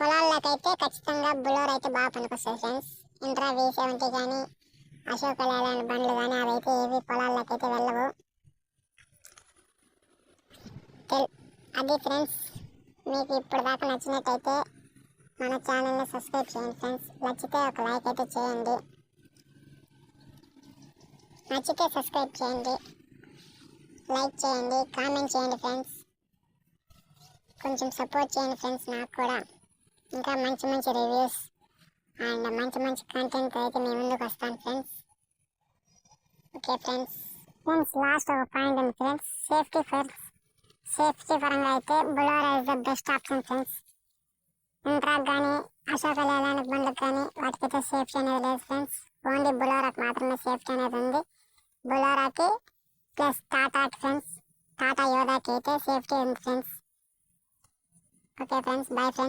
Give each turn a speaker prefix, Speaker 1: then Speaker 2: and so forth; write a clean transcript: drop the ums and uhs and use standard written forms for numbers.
Speaker 1: పొలాల్లోకైతే ఖచ్చితంగా బులోర్ అయితే బాగా పనికొస్తుంది ఫ్రెండ్స్. ఇంట్రా V70 కానీ అశోక్ లేలాండ్ బండ్లు కానీ అవైతే ఏవి పొలాల్లోకైతే వెళ్ళవు. అది ఫ్రెండ్స్, మీకు ఇప్పుడు దాకా నచ్చినట్టయితే మన ఛానల్ని సబ్స్క్రైబ్ చేయండి ఫ్రెండ్స్. నచ్చితే ఒక లైక్ అయితే చేయండి. నచ్చితే సబ్స్క్రైబ్ చేయండి, లైక్ చేయండి, కామెంట్ చేయండి ఫ్రెండ్స్. కొంచెం సపోర్ట్ చేయండి ఫ్రెండ్స్. నాకు కూడా ఇంకా మంచి మంచి రివ్యూస్ అండ్ మంచి మంచి కంటెంట్ అయితే మీ ముందుకు వస్తాను ఫ్రెండ్స్. ఓకే ఫ్రెండ్స్, లాస్ట్ ఒక పాయింట్ ఉంది ఫ్రెండ్స్. సేఫ్టీ పరంగా అయితే Bolero is the best option friends. ఇంట్రాక్ కానీ అశోక్ లేలాండ్ బండ్లకు కానీ వాటికైతే సేఫ్టీ అనేది లేదు ఫ్రెండ్స్. ఓన్లీ బులోరోకి మాత్రమే సేఫ్టీ అనేది ఉంది. బులోరోకి ప్లస్ టాటాకి ఫ్రెండ్స్, టాటా యోదాకి అయితే సేఫ్టీ ఉంది friends. Okay friends, bye friends.